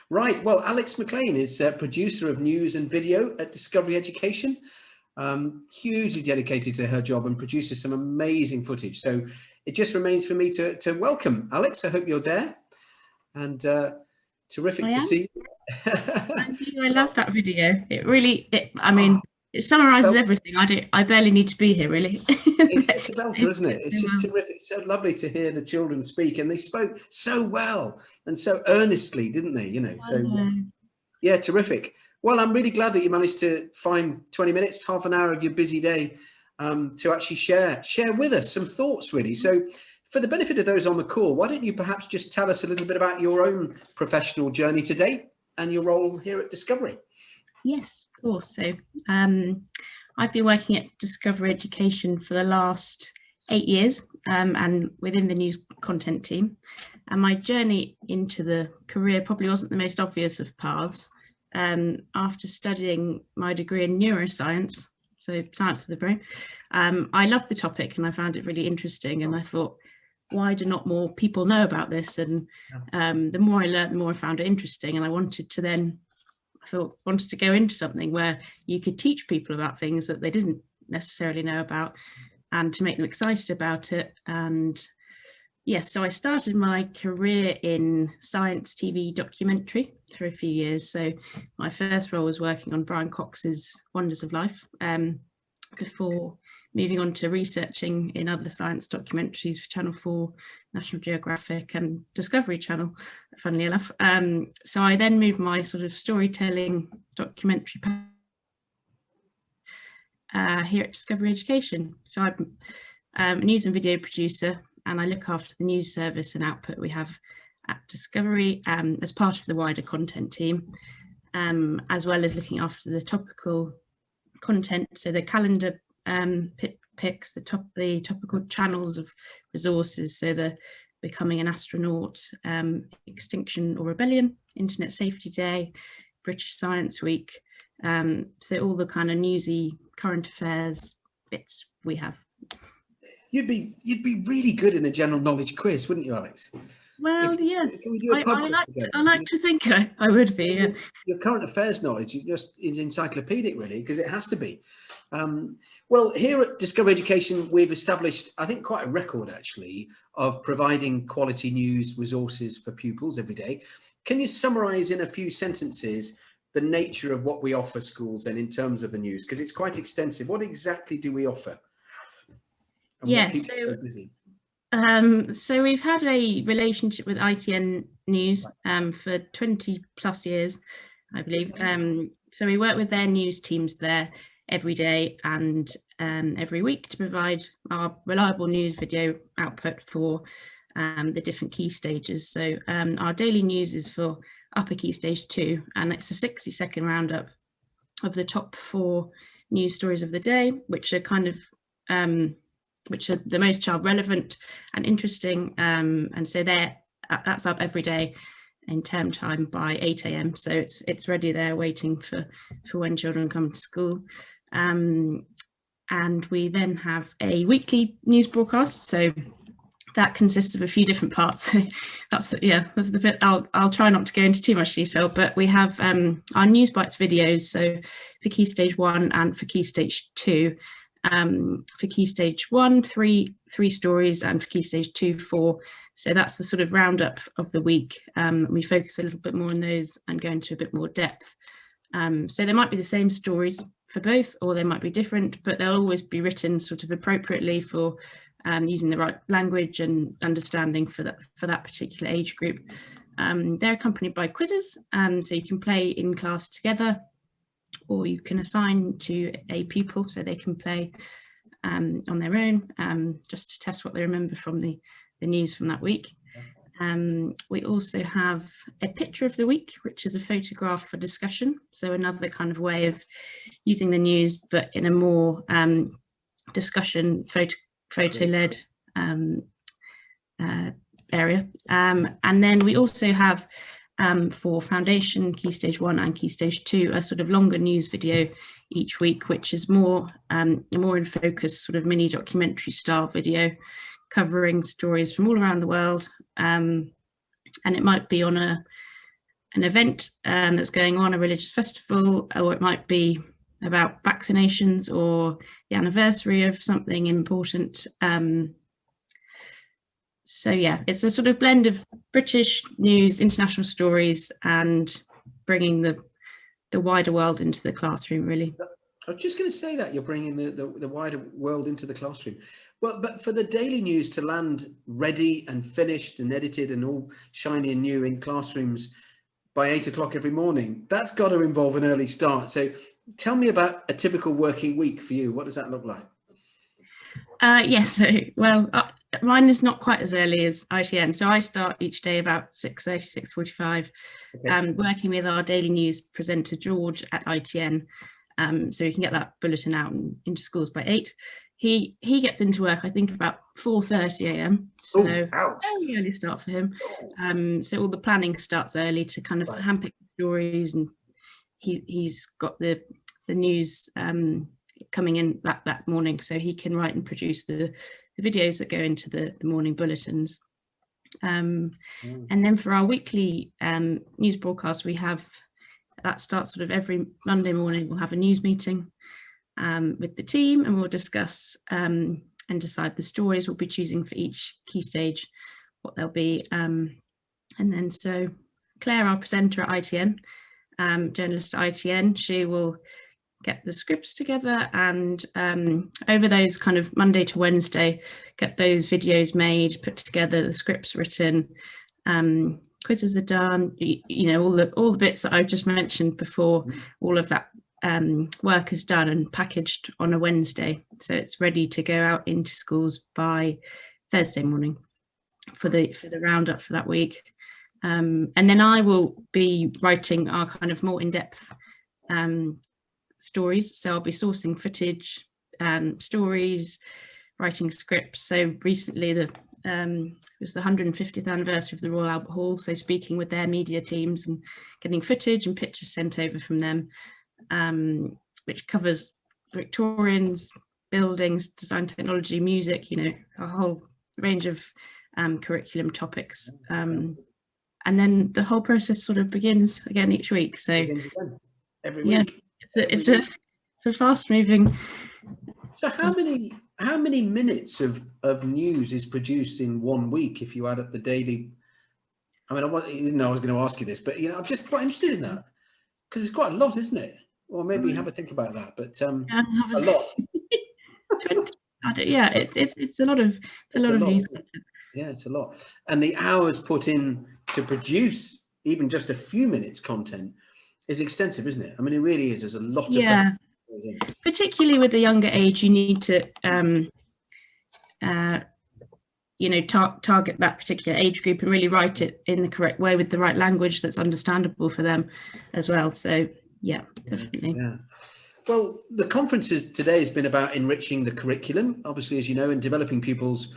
Right. Well, Alex McLean is producer of news and video at Discovery Education. Hugely dedicated to her job and produces some amazing footage. So it just remains for me to welcome Alex. I hope you're there. And terrific to see you. I love that video. It summarizes everything. I barely need to be here, really. It's just a belter, isn't it? It's just terrific. It's so lovely to hear the children speak, and they spoke so well and so earnestly, didn't they? You know, so yeah, terrific. Well, I'm really glad that you managed to find 20 minutes, half an hour of your busy day to actually share with us some thoughts, really. So for the benefit of those on the call, why don't you perhaps just tell us a little bit about your own professional journey to date and your role here at Discovery? Yes, of course. So I've been working at Discovery Education for the last 8 years and within the news content team. And my journey into the career probably wasn't the most obvious of paths. After studying my degree in neuroscience, so science of the brain, I loved the topic and I found it really interesting. And I thought, why do not more people know about this? And the more I learned, the more I found it interesting. And I wanted to go into something where you could teach people about things that they didn't necessarily know about and to make them excited about it. And yes, so I started my career in science TV documentary for a few years. So my first role was working on Brian Cox's Wonders of Life before moving on to researching in other science documentaries for Channel 4, National Geographic and Discovery Channel, funnily enough. So I then moved my sort of storytelling documentary here at Discovery Education. So I'm a news and video producer and I look after the news service and output we have at Discovery as part of the wider content team, as well as looking after the topical content, so the calendar picks, the topical channels of resources, so the Becoming an Astronaut, Extinction or Rebellion, Internet Safety Day, British Science Week, so all the kind of newsy current affairs bits we have. You'd be really good in a general knowledge quiz, wouldn't you, Alex? Well, yes, I like to think I would be. Yeah. Your current affairs knowledge is encyclopedic, really, because it has to be. Well, here at Discovery Education, we've established, I think, quite a record, actually, of providing quality news resources for pupils every day. Can you summarise in a few sentences the nature of what we offer schools then in terms of the news? Because it's quite extensive. What exactly do we offer? Yes, so we've had a relationship with ITN News for 20 plus years, I believe. So we work with their news teams there every day and every week to provide our reliable news video output for the different key stages. So our daily news is for upper key stage 2, and it's a 60-second roundup of the top 4 news stories of the day, which are kind of which are the most child relevant and interesting, and so that's up every day in term time by 8 AM. So it's ready there waiting for when children come to school. And we then have a weekly news broadcast, so that consists of a few different parts. So that's the bit. I'll try not to go into too much detail, but we have our News Bites videos, so for Key Stage 1 and for Key Stage 2. For Key Stage 1, three stories, and for Key Stage 2, 4. So that's the sort of roundup of the week. We focus a little bit more on those and go into a bit more depth. So there might be the same stories for both, or they might be different, but they'll always be written sort of appropriately for using the right language and understanding for that particular age group. They're accompanied by quizzes, so you can play in class together, or you can assign to a pupil so they can play on their own, just to test what they remember from the news from that week. We also have a picture of the week, which is a photograph for discussion. So another kind of way of using the news, but in a more discussion photo-led area. And then we also have for Foundation, Key Stage 1 and Key Stage 2, a sort of longer news video each week, which is more in focus, sort of mini documentary style video, covering stories from all around the world. And it might be on an event that's going on, a religious festival, or it might be about vaccinations or the anniversary of something important. So yeah, it's a sort of blend of British news, international stories, and bringing the wider world into the classroom, really. I was just going to say that you're bringing the wider world into the classroom. Well, but for the daily news to land ready and finished and edited and all shiny and new in classrooms by 8 o'clock every morning, that's got to involve an early start. So tell me about a typical working week for you. What does that look like? Yes, well, mine is not quite as early as ITN. So I start each day about 6:30, 6:45, okay. Working with our daily news presenter, George, at ITN. So we can get that bulletin out and into schools by 8. He gets into work, I think, about 4:30 a.m. So very early start for him. So all the planning starts early to kind of handpick stories, and he's got the news coming in that morning, so he can write and produce the videos that go into the morning bulletins. And then for our weekly news broadcast, we have that starts sort of every Monday morning. We'll have a news meeting with the team, and we'll discuss and decide the stories we'll be choosing for each key stage, what they'll be. And then so Claire, our presenter at ITN, journalist at ITN, she will get the scripts together, and over those kind of Monday to Wednesday, get those videos made, put together, the scripts written, quizzes are done, you know, all the bits that I've just mentioned before. All of that work is done and packaged on a Wednesday, so it's ready to go out into schools by Thursday morning for the roundup for that week. And then I will be writing our kind of more in-depth stories, so I'll be sourcing footage and stories, writing scripts. So recently it was the 150th anniversary of the Royal Albert Hall, so speaking with their media teams and getting footage and pictures sent over from them, which covers Victorians, buildings, design, technology, music, you know, a whole range of curriculum topics. And then the whole process sort of begins again each week. So every week. It's a fast moving. So how many minutes of news is produced in 1 week if you add up the daily? I mean, I didn't know I was going to ask you this, but you know, I'm just quite interested in that because it's quite a lot, isn't it? Or maybe have a think about that, but a lot. Yeah, it's a lot of news. Yeah, it's a lot, and the hours put in to produce even just a few minutes content is extensive, isn't it? I mean, it really is. There's a lot of particularly with the younger age, you need to you know, target that particular age group and really write it in the correct way with the right language that's understandable for them as well. So yeah, definitely. Yeah. Well, the conference today has been about enriching the curriculum, obviously, as you know, and developing pupils'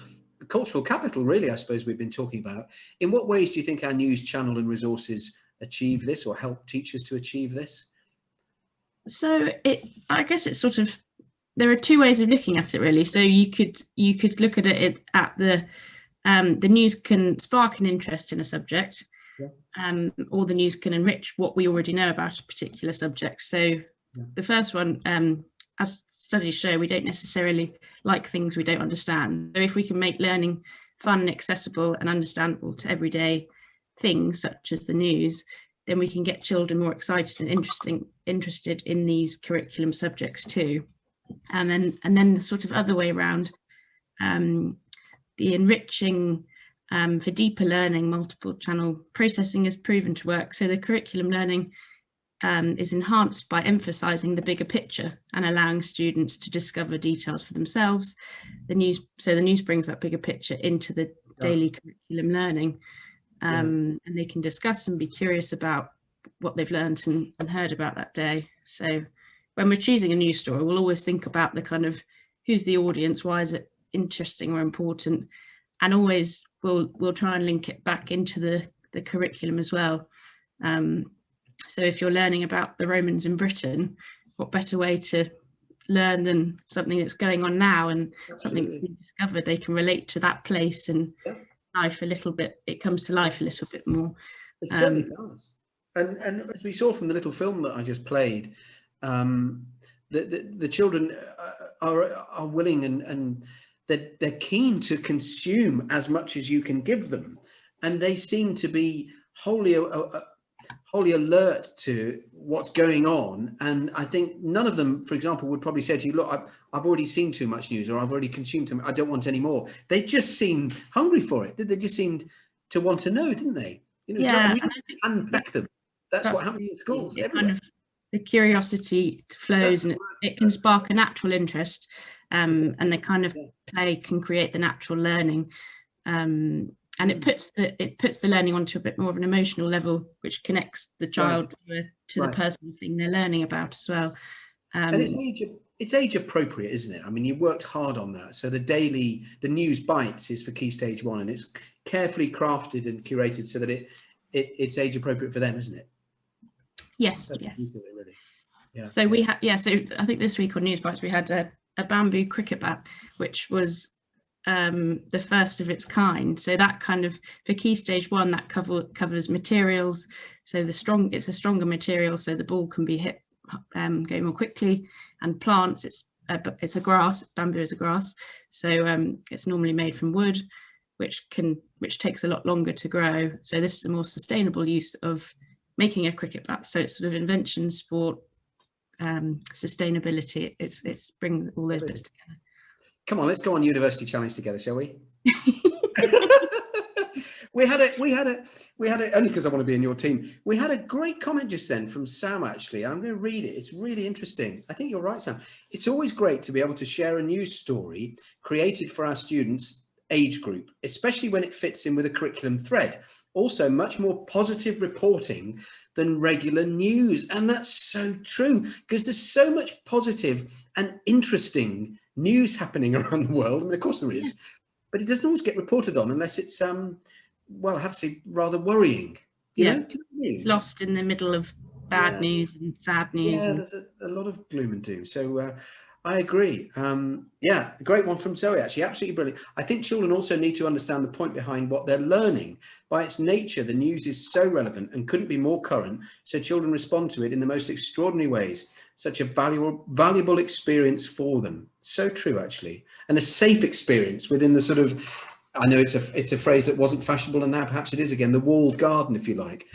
cultural capital, really, I suppose we've been talking about. In what ways do you think our news channel and resources achieve this or help teachers to achieve this? So I guess it's sort of, there are two ways of looking at it, really. So you could look at it at the news can spark an interest in a subject, or the news can enrich what we already know about a particular subject. So the first one, as studies show, we don't necessarily like things we don't understand. So if we can make learning fun and accessible and understandable to everyday things such as the news, then we can get children more excited and interested in these curriculum subjects too. And then the sort of other way around, the enriching for deeper learning, multiple channel processing is proven to work. So the curriculum learning is enhanced by emphasizing the bigger picture and allowing students to discover details for themselves. The news brings that bigger picture into the daily curriculum learning, and they can discuss and be curious about what they've learned and heard about that day. So when we're choosing a news story, we'll always think about the kind of who's the audience, why is it interesting or important, and always we'll try and link it back into the curriculum as well. So if you're learning about the Romans in Britain, what better way to learn than something that's going on now and something that's been discovered? They can relate to that place and life a little bit. It comes to life a little bit more. It certainly does. And as we saw from the little film that I just played, the children are willing and they're keen to consume as much as you can give them, and they seem to be wholly alert to what's going on. And I think none of them, for example, would probably say to you, look, I've already seen too much news, or I've already consumed too much, I don't want any more. They just seemed hungry for it. They just seemed to want to know, didn't they? You know, Yeah, so unpick them. That's what happens in schools everywhere. The curiosity flows, and it can spark a natural interest, and the kind of play can create the natural learning, and it puts the learning onto a bit more of an emotional level, which connects the child to the personal thing they're learning about as well. And it's age appropriate, isn't it? I mean, you worked hard on that. So the news bites is for Key Stage 1, and it's carefully crafted and curated so that it's age appropriate for them, isn't it? Yes, That's yes. really. Yeah. So we had, so I think this week on News Bites we had a bamboo cricket bat, which was the first of its kind. So that kind of, for Key Stage 1, that covers materials. So it's a stronger material, so the ball can be hit going more quickly. And plants, it's a grass. Bamboo is a grass, so it's normally made from wood, which takes a lot longer to grow. So this is a more sustainable use of making a cricket bat. So it's sort of invention, sport, sustainability. It's bringing all those bits together. Come on, let's go on University Challenge together, shall we? we had a only because I want to be in your team. We had a great comment just then from Sam, actually. I'm going to read it. It's really interesting. I think you're right, Sam. It's always great to be able to share a news story created for our students' age group, especially when it fits in with a curriculum thread. Also, much more positive reporting than regular news. And that's so true, because there's so much positive and interesting news happening around the world. I mean, of course there is, but it doesn't always get reported on unless it's, well, I have to say, rather worrying. You know? Do you know what I mean? It's lost in the middle of bad news and sad news. Yeah, there's a lot of gloom and doom. So I agree. Yeah, a great one from Zoe, actually. Absolutely brilliant. I think children also need to understand the point behind what they're learning. By its nature, the news is so relevant and couldn't be more current, so children respond to it in the most extraordinary ways. Such a valuable experience for them. So true, actually. And a safe experience within the sort of, I know it's a phrase that wasn't fashionable, and now perhaps it is again, the walled garden, if you like,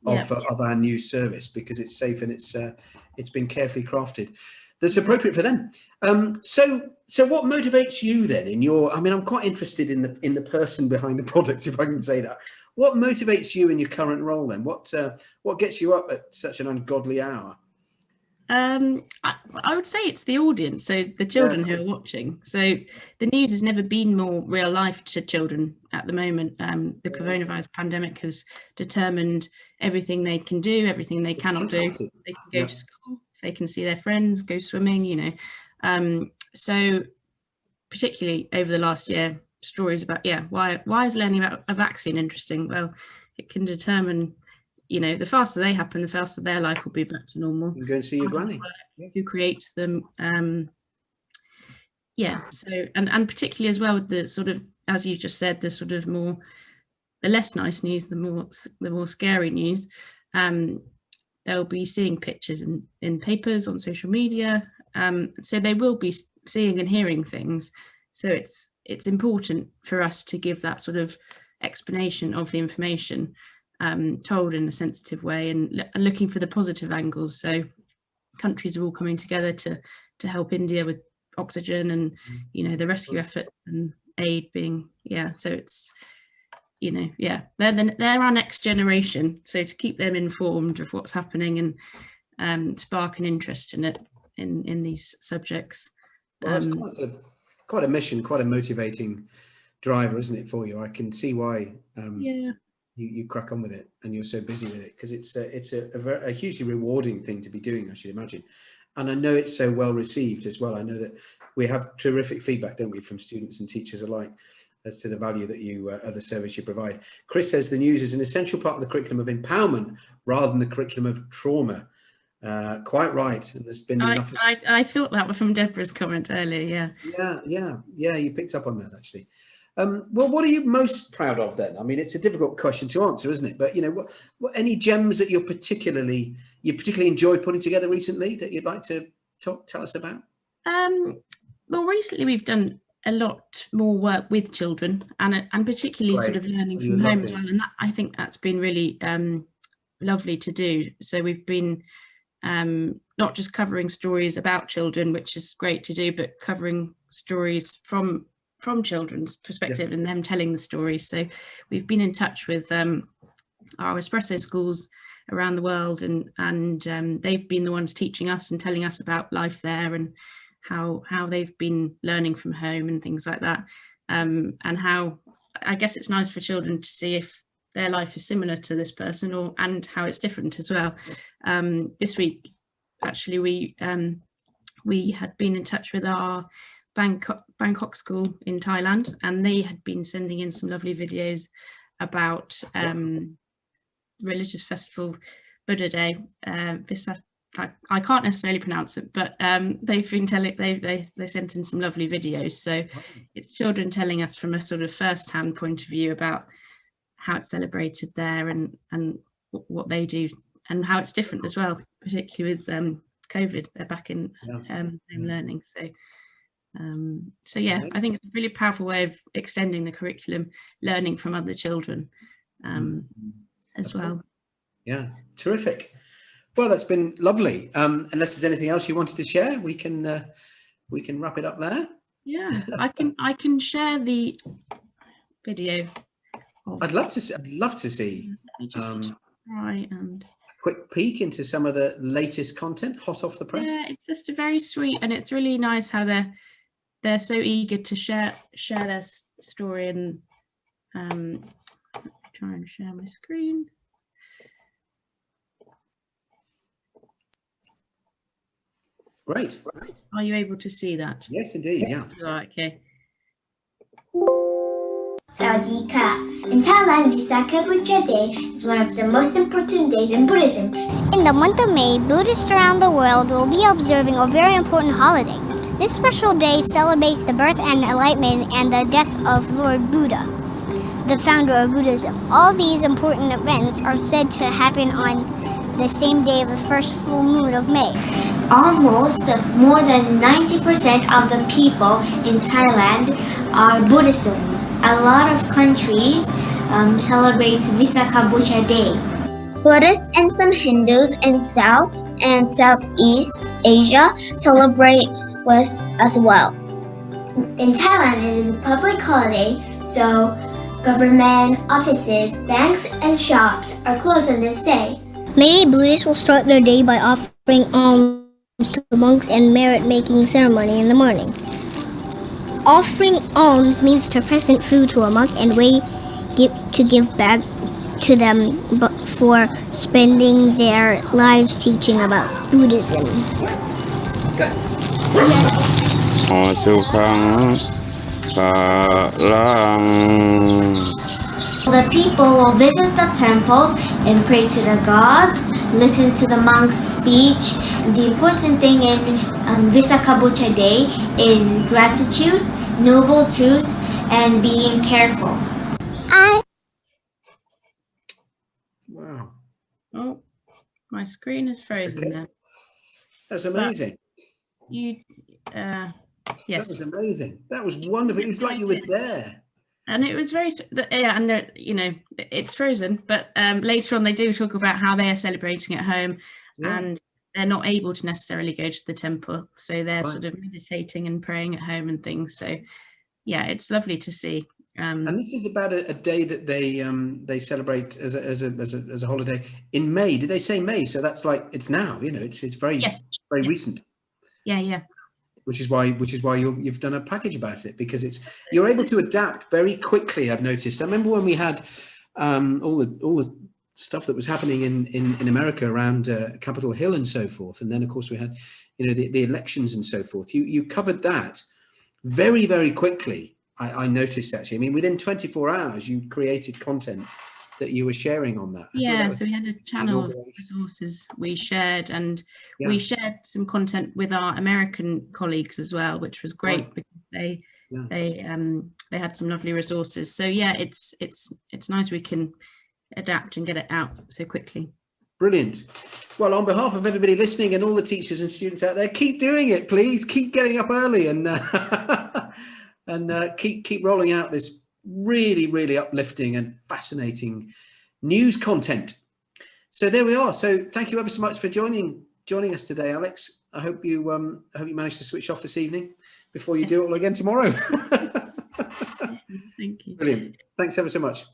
of our news service, because it's safe and it's been carefully crafted. That's appropriate for them. So what motivates you then in your, I mean, I'm quite interested in the person behind the product, if I can say that. What motivates you in your current role then? What gets you up at such an ungodly hour? I would say it's the audience, so the children who are watching. So the news has never been more real life to children at the moment. The coronavirus pandemic has determined everything they can do, everything they cannot do. They can go to school, they can see their friends, go swimming, you know. So particularly over the last year, stories about, why is learning about a vaccine interesting? Well, it can determine, you know, the faster they happen, the faster their life will be back to normal. You go and see your granny. Who creates them. So and particularly as well with the sort of, as you just said, the sort of the less nice news, the more scary news. They'll be seeing pictures in papers, on social media, so they will be seeing and hearing things. So it's important for us to give that sort of explanation of the information, told in a sensitive way, and looking for the positive angles. So countries are all coming together to help India with oxygen and, you know, the rescue effort and aid being, so it's, you know, they're our next generation. So to keep them informed of what's happening and spark an interest in it, in these subjects. Well, that's quite a mission, quite a motivating driver, isn't it, for you? I can see why you crack on with it and you're so busy with it, because it's a hugely rewarding thing to be doing, I should imagine. And I know it's so well received as well. I know that we have terrific feedback, don't we, from students and teachers alike, as to the value that you of the service you provide. Chris says the news is an essential part of the curriculum of empowerment rather than the curriculum of trauma. Quite right. And there's been enough. I thought that was from Deborah's comment earlier. Yeah. You picked up on that, actually. Well, what are you most proud of then? I mean, it's a difficult question to answer, isn't it? But you know, what any gems that you particularly enjoyed putting together recently that you'd like to tell us about? Well, recently we've done a lot more work with children, and particularly Great. sort of learning You from home loved as it. well. And I think that's been really lovely to do. So we've been not just covering stories about children, which is great to do, but covering stories from children's perspective and them telling the stories. So we've been in touch with our espresso schools around the world, and they've been the ones teaching us and telling us about life there, and how they've been learning from home and things like that, and how I guess it's nice for children to see if their life is similar to this person, and how it's different as well. This week, actually, we had been in touch with our Bangkok school in Thailand, and they had been sending in some lovely videos about religious festival Buddha Day. I can't necessarily pronounce it, but they've been telling they sent in some lovely videos. So it's children telling us from a sort of first-hand point of view about how it's celebrated there, and what they do, and how it's different as well, particularly with COVID. They're back in home learning. So yes, I think it's a really powerful way of extending the curriculum, learning from other children as well. Yeah, terrific. Well, that's been lovely. Unless there's anything else you wanted to share, we can wrap it up there. Yeah, I can share the video. I'd love to see. Let me just try and quick peek into some of the latest content, hot off the press. Yeah, it's just a very sweet, and it's really nice how they're so eager to share their story. And try and share my screen. Great. Are you able to see that? Yes, indeed. Yeah. Okay. Sawadika. In Thailand, Visakha Buddha Day is one of the most important days in Buddhism. In the month of May, Buddhists around the world will be observing a very important holiday. This special day celebrates the birth and enlightenment and the death of Lord Buddha, the founder of Buddhism. All these important events are said to happen on the same day of the first full moon of May. Almost more than 90% of the people in Thailand are Buddhists. A lot of countries celebrate Visakha Buddha Day. Buddhists and some Hindus in South and Southeast Asia celebrate as well. In Thailand, it is a public holiday, so government offices, banks, and shops are closed on this day. Many Buddhists will start their day by offering alms to monks and merit-making ceremony in the morning. Offering alms means to present food to a monk and to give back to them for spending their lives teaching about Buddhism. The people will visit the temples and pray to the gods, listen to the monks' speech. The important thing in Visakha Buddha Day is gratitude, noble truth, and being careful. Wow. Oh, my screen is frozen now. That's amazing. Yes. That was amazing. That was wonderful. It was like you were there. And it was very, and it's frozen, but later on they do talk about how they are celebrating at home, and they're not able to necessarily go to the temple, so they're sort of meditating and praying at home and things. So yeah, it's lovely to see. And this is about a day that they celebrate as a holiday in May. Did they say May? So that's like it's now. It's very very recent. Yeah. Which is why you've done a package about it, because you're able to adapt very quickly. I've noticed. I remember when we had all the stuff that was happening in America around Capitol Hill and so forth, and then of course we had the elections and so forth. You covered that very, very quickly. I noticed, actually. I mean, within 24 hours, you created content that you were sharing on that. So we had a channel of resources we shared, and we shared some content with our American colleagues as well, which was great because Yeah. They had some lovely resources. So yeah, it's nice we can adapt and get it out so quickly. Brilliant. Well, on behalf of everybody listening and all the teachers and students out there, keep doing it, please. Keep getting up early and keep rolling out this really, really uplifting and fascinating news content. So there we are. So thank you ever so much for joining us today, Alex. I hope you managed to switch off this evening before you do it all again tomorrow. Thank you. Brilliant. Thanks ever so much.